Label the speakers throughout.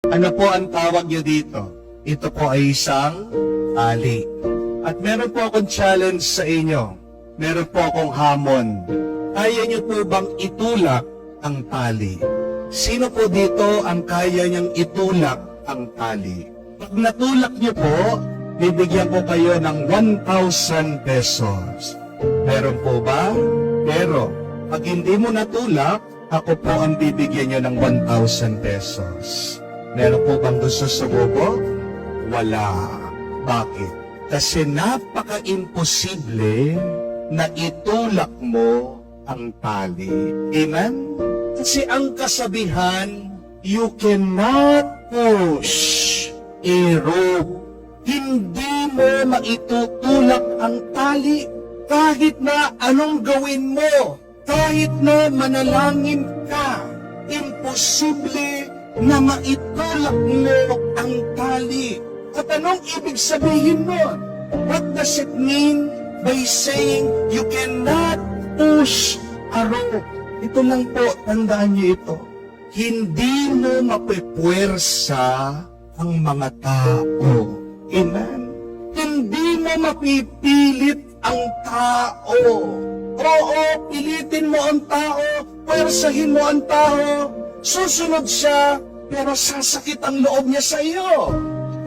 Speaker 1: Ano po ang tawag niyo dito? Ito po ay isang tali. At meron po akong challenge sa inyo. Meron po akong hamon. Kaya niyo po bang itulak ang tali? Sino po dito ang kaya niyang itulak ang tali? Pag natulak niyo po, bibigyan ko kayo ng 1,000 pesos. Meron po ba? Pero, pag hindi mo natulak, ako po ang bibigyan niyo ng 1,000 pesos. Meron po bang gusto sumubo? Wala. Bakit? Kasi napaka-imposible na itulak mo ang tali. Amen? Kasi ang kasabihan, you cannot push a rope. Hindi mo maitutulak ang tali kahit na anong gawin mo. Kahit na manalangin ka, imposible na maitulak mo ang tali. At anong ibig sabihin nun? What does it mean by saying you cannot push a rope? Ito lang po, tandaan niyo ito. Hindi mo mapipwersa ang mga tao. Amen? Hindi mo mapipilit ang tao. Oo, pilitin mo ang tao, pwersahin mo ang tao, susunod siya, pero sasakit ang loob niya sa iyo.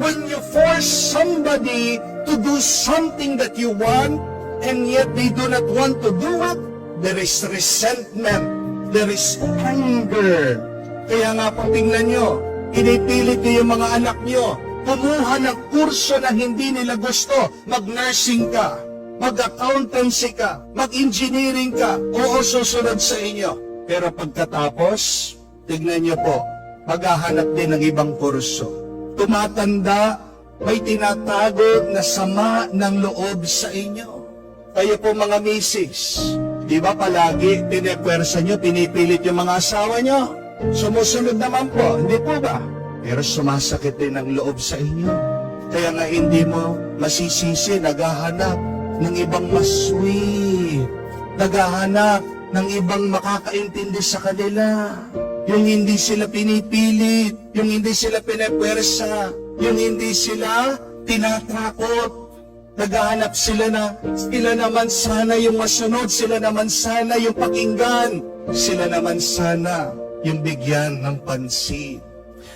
Speaker 1: When you force somebody to do something that you want, and yet they do not want to do it, there is resentment, there is anger. Kaya nga po tingnan nyo, inipilit niyo yung mga anak nyo, kumuha ng kurso na hindi nila gusto, mag-nursing ka, mag-accountancy ka, mag-engineering ka, oo, susunod sa inyo. Pero pagkatapos, tignan niyo po, maghahanap din ng ibang kurso. Tumatanda, may tinatago na sama ng loob sa inyo. Kayo po mga misis, di ba palagi pinepwersa nyo, pinipilit yung mga asawa nyo? Sumusunod naman po, hindi po ba? Pero sumasakit din ang loob sa inyo. Kaya nga hindi mo masisisi, naghahanap ng ibang mas sweet, naghahanap ng ibang makakaintindi sa kanila. Yung hindi sila pinipilit, yung hindi sila pinepwersa, yung hindi sila tinatakot. Naghahanap sila na sila naman sana yung masunod, sila naman sana yung pakinggan, sila naman sana yung bigyan ng pansin.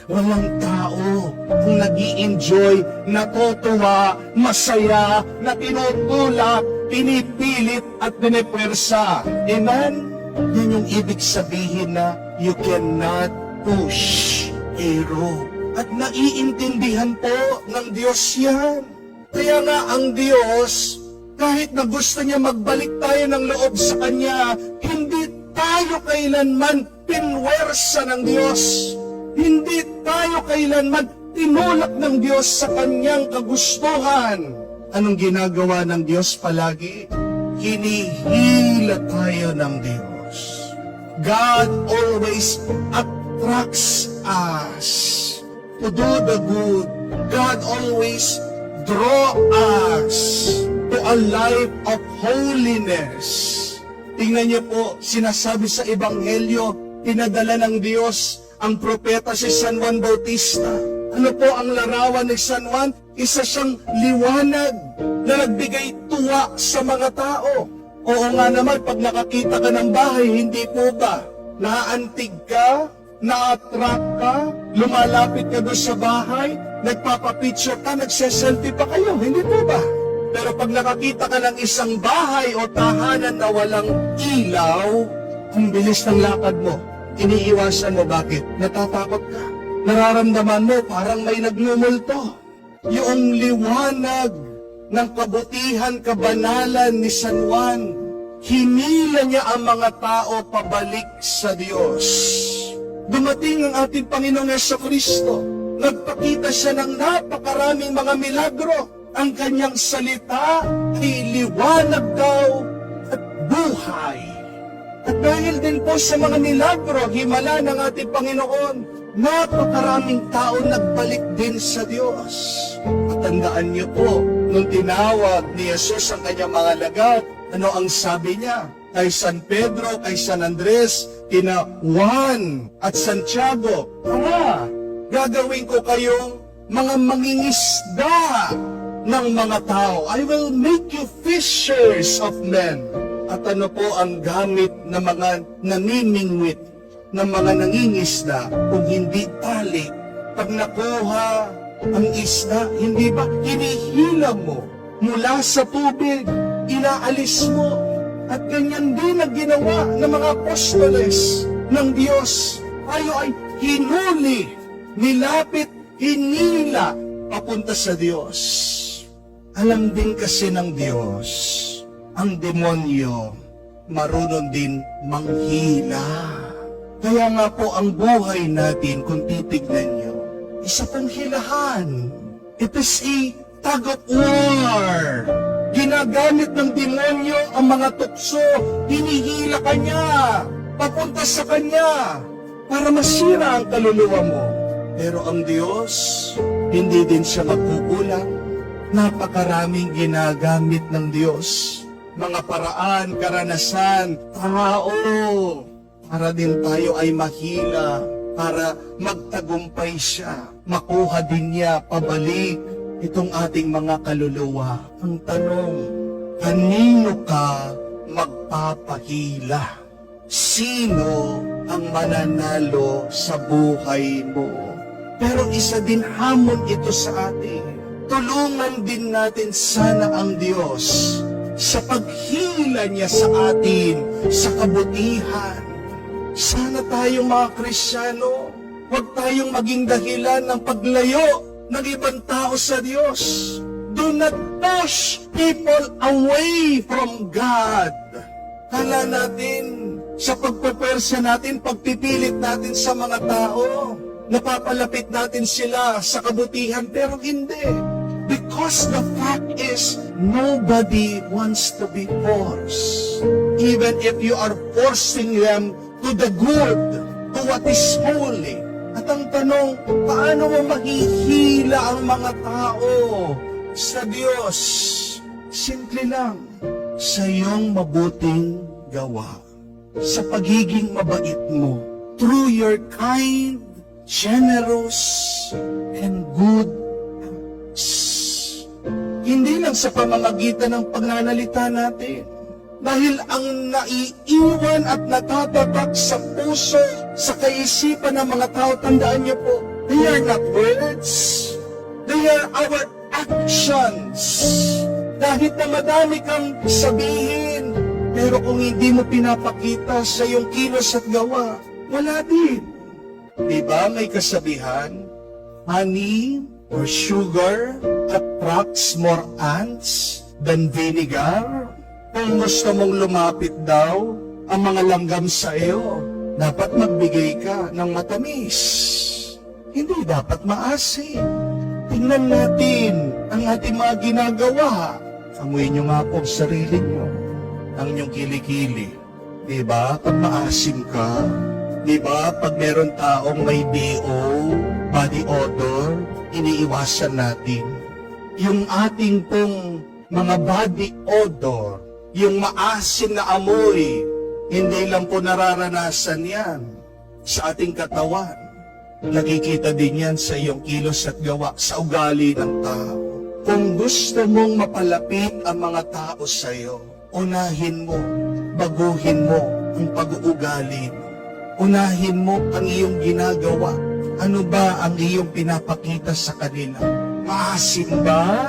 Speaker 1: Walang tao kung nag-i-enjoy, natutuwa, masaya, na tinutulak, pinipilit at pinipwersa. Amen? Yan yung ibig sabihin na you cannot push a rope. At naiintindihan po ng Diyos yan. Kaya nga ang Diyos, kahit na gusto niya magbalik tayo ng loob sa Kanya, hindi tayo kailanman pinwersa ng Diyos. Hindi tayo kailanman tinulak ng Diyos sa Kanyang kagustuhan. Anong ginagawa ng Diyos palagi? Hinihila tayo ng Diyos. God always attracts us to do the good. God always draw us to a life of holiness. Tingnan niyo po, sinasabi sa Ebanghelyo, pinadala ng Diyos ang propeta si San Juan Bautista. Ano po ang larawan ni San Juan? Isa siyang liwanag na nagbigay tuwa sa mga tao. Oo nga naman, pag nakakita ka ng bahay, hindi po ba? Naantig ka, na-attract ka, lumalapit ka doon sa bahay, nagpapapicture ka, nagseselfie pa kayo, hindi po ba? Pero pag nakakita ka ng isang bahay o tahanan na walang ilaw, ang bilis ng lakad mo, iniiwasan mo. Bakit? Natatakot ka. Nararamdaman mo parang may nagmumulto. Yung liwanag ng kabutihan, kabanalan ni San Juan, hinila niya ang mga tao pabalik sa Diyos. Dumating ang ating Panginoong Jesucristo. Nagpakita siya ng napakaraming mga milagro. Ang kanyang salita ay liwanag daw at buhay. At dahil din po sa mga milagro, himala ng ating Panginoon, napakaraming tao nagbalik din sa Diyos. At tandaan niyo po, nung tinawag ni Jesus ang kanyang mga alagad, ano ang sabi niya? Kay San Pedro, kay San Andres, kina Juan at Santiago, Ama, Gagawin ko kayong mga mangingisda ng mga tao. I will make you fishers of men. At ano po ang gamit ng mga namimingwit, ng mga nangingisda, kung hindi tali? Pag nakuha ang isda, hindi ba hinihila mo mula sa tubig, inaalis mo? At ganyan din ang ginawa ng mga apostoles ng Diyos. Tayo ay hinuli, nilapit, hinila, papunta sa Diyos. Alam din kasi ng Diyos, ang demonyo marunong din manghila. Kaya nga po ang buhay natin, kung titignan nyo, isa pong hilahan. It is a tug of war. Ginagamit ng demonyo ang mga tukso, hinihila ka niya, papunta sa kanya, para masira ang kaluluwa mo. Pero ang Diyos, hindi din siya magkukulang. Napakaraming ginagamit ng Diyos, mga paraan, karanasan, tao, para din tayo ay mahila, para magtagumpay siya, makuha din niya pabalik itong ating mga kaluluwa. Ang tanong, kanino ka magpapahila? Sino ang mananalo sa buhay mo? Pero isa din hamon ito sa atin. Tulungan din natin sana ang Diyos sa paghila niya sa atin, sa kabutihan. Sana tayong mga Kristiyano, huwag tayong maging dahilan ng paglayo ng ibang tao sa Diyos. Do not push people away from God. Kala natin, sa pagpepersa natin, pagpipilit natin sa mga tao, napapalapit natin sila sa kabutihan, pero hindi. Because the fact is, nobody wants to be forced. Even if you are forcing them to the good, to what is holy. At ang tanong, paano mo mahihila ang mga tao sa Diyos? Simple lang, sa iyong mabuting gawa, sa pagiging mabait mo, through your kind, generous, and good acts. Hindi lang sa pamamagitan ng pagnanalita natin, dahil ang naiiwan at natatatak sa puso, sa kaisipan ng mga tao, tandaan niyo po, they are not words, they are our actions. Kahit na madami kang sabihin, pero kung hindi mo pinapakita sa iyong kilos at gawa, wala din. Diba may kasabihan, honey or sugar attracts more ants than vinegar? Kung gusto mong lumapit daw ang mga langgam sa iyo, dapat magbigay ka ng matamis. Hindi dapat maasim. Tingnan natin ang ating mga ginagawa. Amuin nyo nga po ang sarili nyo, ang inyong kilikili. Diba? Pag maasim ka, diba? Pag meron taong may BO, body odor, iniiwasan natin. Yung ating pong mga body odor, yung maasim na amoy, hindi lang po nararanasan yan sa ating katawan. Nakikita din yan sa iyong kilos at gawa, sa ugali ng tao. Kung gusto mong mapalapit ang mga tao sa iyo, unahin mo, baguhin mo ang pag-uugali mo. Unahin mo ang iyong ginagawa. Ano ba ang iyong pinapakita sa kanila? Maasim ba?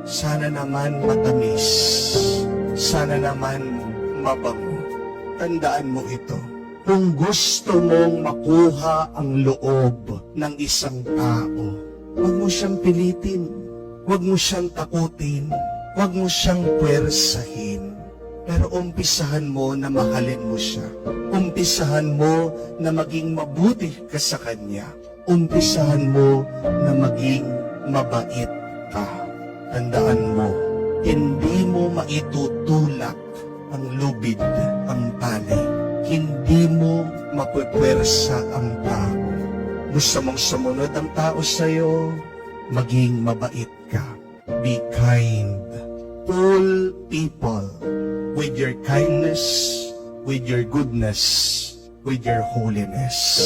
Speaker 1: Sana naman matamis. Sana naman mabango. Tandaan mo ito. Kung gusto mong makuha ang loob ng isang tao, huwag mo siyang pilitin. Huwag mo siyang takutin. Huwag mo siyang puwersahin. Pero umpisahan mo na mahalin mo siya. Umpisahan mo na maging mabuti ka sa kanya. Umpisahan mo na maging mabait ka. Tandaan mo, hindi mo maitutulak ang lubid, ang tali. Hindi mo mapupwersa ang tao. Gusto mong sumunod ang tao sa'yo, maging mabait ka. Be kind. Pull people with your kindness, with your goodness, with your holiness.